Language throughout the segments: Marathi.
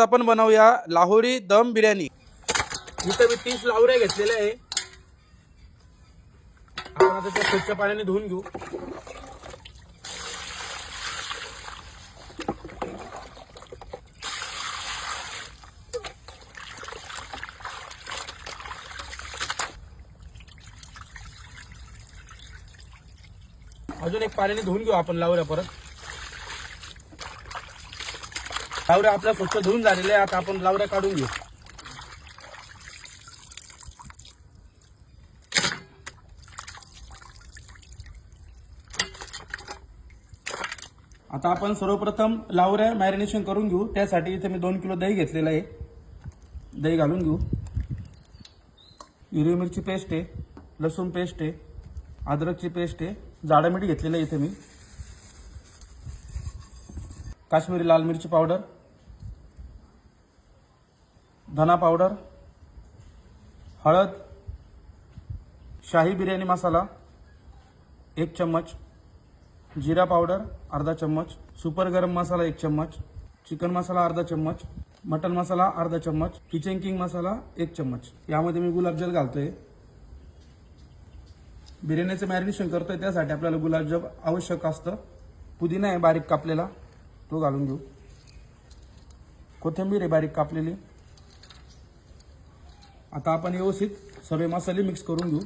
आपण बनवूया लाहोरी दम बिर्याणी। इथे मी 30 लावऱ्या घेतलेल्या आहे। आपण आता त्या स्वच्छ पाण्याने धुवून घेऊ। अजून एक पाण्याने धुवून घेऊ आपण लावऱ्या परत। लावऱ्या आपल्या स्वच्छ धुवून झालेल्या आहे। आता आपण लावऱ्या काढून घेऊ। आता आपण सर्वप्रथम लावऱ्या मॅरिनेशन करून घेऊ। त्यासाठी इथे मी 2 किलो दही घेतलेलं आहे। दही घालून घेऊ। हिरवी मिरची पेस्ट आहे, लसूण पेस्ट आहे, अद्रकची पेस्ट आहे, जाडं मीठ घेतलेलं आहे इथे मी, काश्मीरी लाल मिरची पावडर, धना पावडर, हळद, शाही बिर्याणी मसाला 1 चम्मच, जीरा पावडर अर्धा चम्मच, सुपर गरम मसाला 1 चम्मच, चिकन मसाला अर्धा चम्मच, मटन मसाला अर्धा चम्मच, किचन किंग मसाला 1 चम्मच। यामध्ये मी गुलाबजल घालतोय। बिर्याणीचं मॅरिनेशन करतोय त्यासाठी आपल्याला गुलाबजल आवश्यक असतं। पुदिना आहे बारीक कापलेला, तो घालून घेऊ। कोथिंबीर आहे बारीक कापलेली। आता आपण व्यवस्थित सगळे मसाले मिक्स करून घेऊ।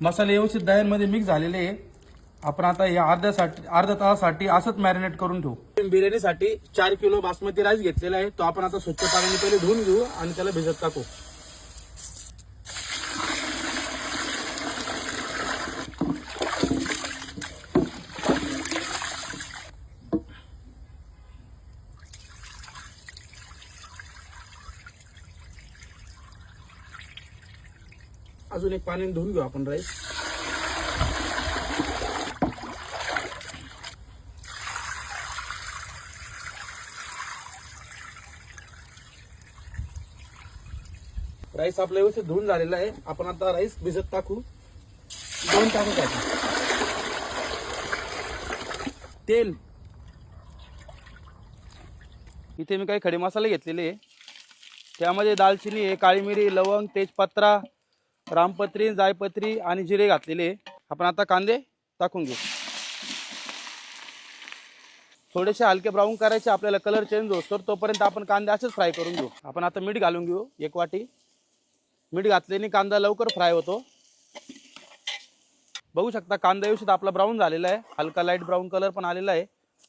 मसाले व्यवस्थित दह्यांमध्ये मिक्स झालेले आहे। आपण आता या अर्ध्या तासासाठी असंच मॅरिनेट करून ठेवू। बिर्याणीसाठी 4 किलो बासमती राईस घेतलेला आहे। तो आपण आता स्वच्छ पाण्याने पहिले धुवून घेऊ आणि त्याला भिजत टाकू। अजून एक पाण्याने धुवून घेऊ आपण राईस। राईस आपल्या व्यवस्थित धुवून झालेला आहे। आपण आता राईस भिजत टाकू 2 तासासाठी। तेल इथे मी काही खडे मसाले घेतलेले आहे। त्यामध्ये दालचिनी आहे, काळी मिरी, लवंग, तेजपत्ता, रामपत्री, जायपत्री आणि जिरे घातलेले आहे। आपण आता कांदे टाकून घेऊ। थोडेसे हलके ब्राऊन करायचे, आपल्याला कलर चेंज होतो तोपर्यंत आपण कांदे असेच फ्राय करून घेऊ। आपण आता मीठ घालून घेऊ 1 वाटी। मीठ घातल्याने कांदा लवकर फ्राय होतो। बघू शकता कांदा व्यवस्थित आपला ब्राऊन झालेला आहे। हलका लाईट ब्राऊन कलर पण आलेला आहे।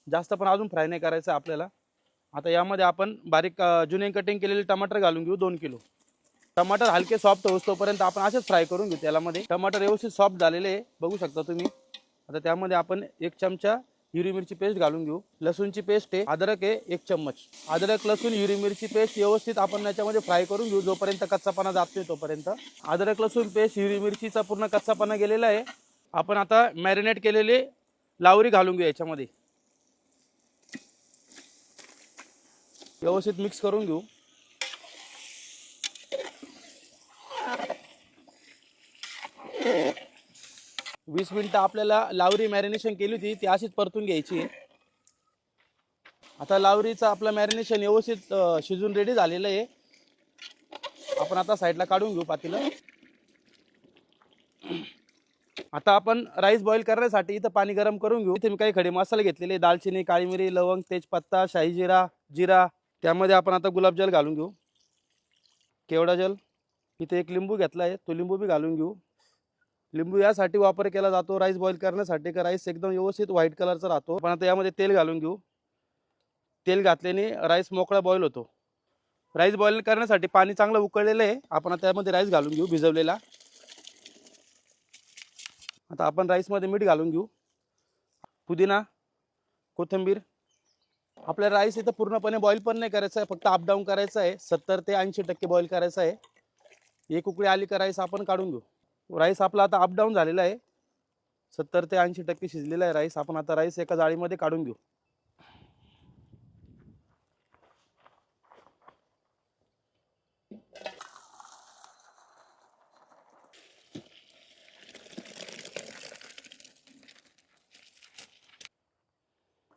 जास्त पण अजून फ्राय नाही करायचं आपल्याला। आता यामध्ये आपण बारीक जुने कटिंग केलेले टमाटर घालून घेऊ 2 किलो। टमाटर हलके सॉफ्ट होतोपर्यंत आपण असेच फ्राय करून घेऊ। त्यामध्ये टमाटर व्यवस्थित सॉफ्ट झालेले आहे, बघू शकता तुम्ही। आता त्यामध्ये आपण 1 चमचा हिरवी मिरची पेस्ट घालून घेऊ। लसूणची पेस्ट आहे, अद्रक आहे 1 चम्मच। अद्रक, लसूण, हिरवी मिरची पेस्ट व्यवस्थित आपण याच्यामध्ये फ्राय करून घेऊ जोपर्यंत कच्चापणा जात नाही तोपर्यंत। अद्रक, लसूण पेस्ट, हिरवी मिरचीचा पूर्ण कच्चापणा गेलेला आहे। आपण आता मॅरिनेट केलेले लावरी घालून घेऊ याच्यामध्ये। व्यवस्थित मिक्स करून घेऊ। वीस मिनिटं आपल्याला लावरी मॅरिनेशन केली होती ती अशीच परतून घ्यायची आहे। आता लावरीचा आपला मॅरिनेशन व्यवस्थित शिजून रेडी झालेलं आहे। आपण आता साईडला काढून घेऊ पातेलं। आता आपण राईस बॉईल करण्यासाठी इथं पाणी गरम करून घेऊ। इथे मी काही खडे मसाले घेतलेले, दालचिनी, काळी मिरी, लवंग, तेजपत्ता, शाही जिरा। त्यामध्ये आपण आता गुलाबजल घालून घेऊ, केवडा जल। इथे 1 लिंबू घेतला आहे, तो लिंबू बी घालून घेऊ। लिंबू यासाठी वापर केला जातो राईस बॉईल करण्यासाठी का राईस एकदम व्यवस्थित व्हाईट कलरचा राहतो। पण आता यामध्ये तेल घालून घेऊ। तेल घातल्याने राईस मोकळा बॉईल होतो। राईस बॉईल करण्यासाठी पाणी चांगलं उकळलेलं आहे। आपण आता यामध्ये राईस घालून घेऊ भिजवलेला। आता आपण राईसमध्ये मीठ घालून घेऊ, पुदिना, कोथिंबीर। आपल्या राईस इथं पूर्णपणे बॉईल पण नाही करायचं आहे, फक्त अप डाऊन करायचं आहे। 70 ते 80% बॉईल करायचं आहे। 1 उकळी आली का राईस आपण काढून घेऊ। राईस आपला आता अप डाऊन झालेला आहे, 70 ते 80% शिजलेला आहे राईस। आपण आता राईस एका जाळीमध्ये काढून घेऊ।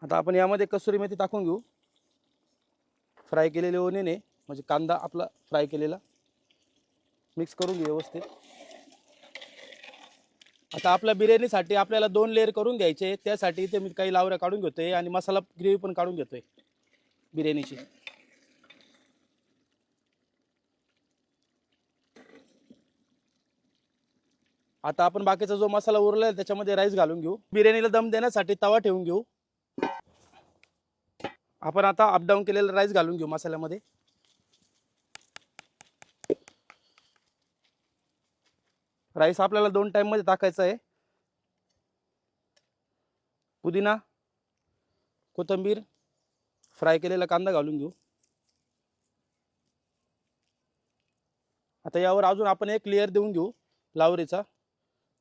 आता आपण यामध्ये कसुरी मेथी टाकून घेऊ, फ्राय केलेले ओनियन आहे, म्हणजे कांदा आपला फ्राय केलेला, मिक्स करून घेऊ व्यवस्थित. आता आपल्या बिर्याणीसाठी आपल्याला 2 लेअर करून घ्यायचे. त्यासाठी इथे मी काही लावऱ्या काढून घेतोय आणि मसाला ग्रेव्ही पण काढून घेतोय बिर्याणीची. आता आपण बाकीचा जो मसाला उरला आहे त्याच्यामध्ये राईस घालून घेऊ. बिर्याणीला दम देण्यासाठी तवा ठेवून घेऊ. आपण आता अप डाऊन केलेला राईस घालून घेऊ मसाल्यामध्ये. राईस आपल्याला 2 टाइम मध्ये टाकायचा आहे. पुदिना, कोथिंबीर, फ्राय केलेला कांदा घालून घेऊ. आता यावर अजून आपण एक लेअर देऊन घेऊ लावरीचा.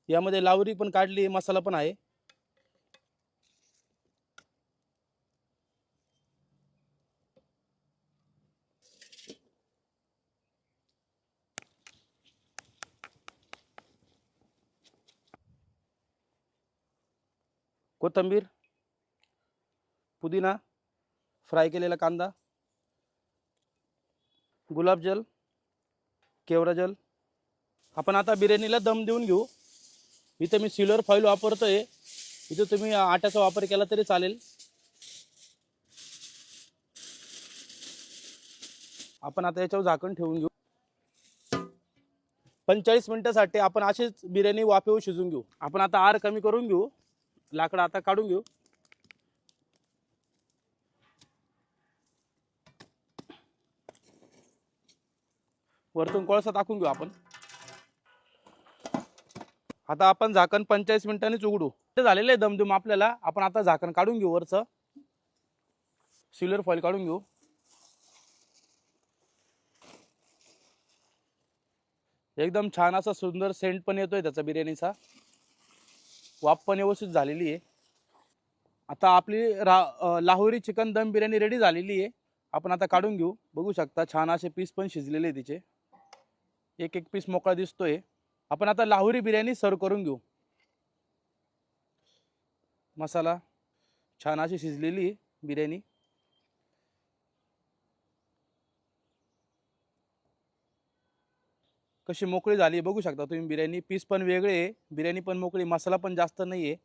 यामध्ये लावरी पण काढली, मसाला पण आहे. कोथिंबीर, पुदिना, फ्राय केलेला कांदा, गुलाबजल, केवडा. आपण आता बिर्याणीला दम देऊन घेऊ. इथे मी सिल्वर फॉईल वापरतोय, इथे तुम्ही आट्याचा वापर केला तरी चालेल. आपण आता याच्यावर झाकण ठेवून घेऊ. 45 मिनिटांसाठी आपण अशीच बिर्याणी वाफेवर शिजवून घेऊ. आपण आता आर कमी करून घेऊ. लाकडं आता काढून घेऊ. वरतून कोळसा टाकून घेऊ आपण. आता आपण झाकण 45 मिनिटांनीच उघडू. ते झालेलं आहे दमदम आपल्याला. आपण आता झाकण काढून घेऊ, वरचं सिल्वर फॉईल काढून घेऊ. एकदम छान असा सुंदर सेंट पण येतोय त्याचा बिर्याणीचा. वाफ पण व्यवस्थित झालेली आहे. आता आपली लाहोरी चिकन दम बिर्याणी रेडी झालेली आहे. आपण आता काढून घेऊ. बघू शकता छान असे पीस पण शिजलेले आहे तिचे. एक एक पीस मोकळा दिसतोय. आपण आता लाहोरी बिर्याणी सर्व करून घेऊ. मसाला छान अशी शिजलेली बिर्याणी. कशी मोकळी झाली बघू शकता तुम्ही. बिर्याणी पीस पण वेगळे आहे, बिर्याणी पण मोकळी, मसाला पण जास्त नाही आहे.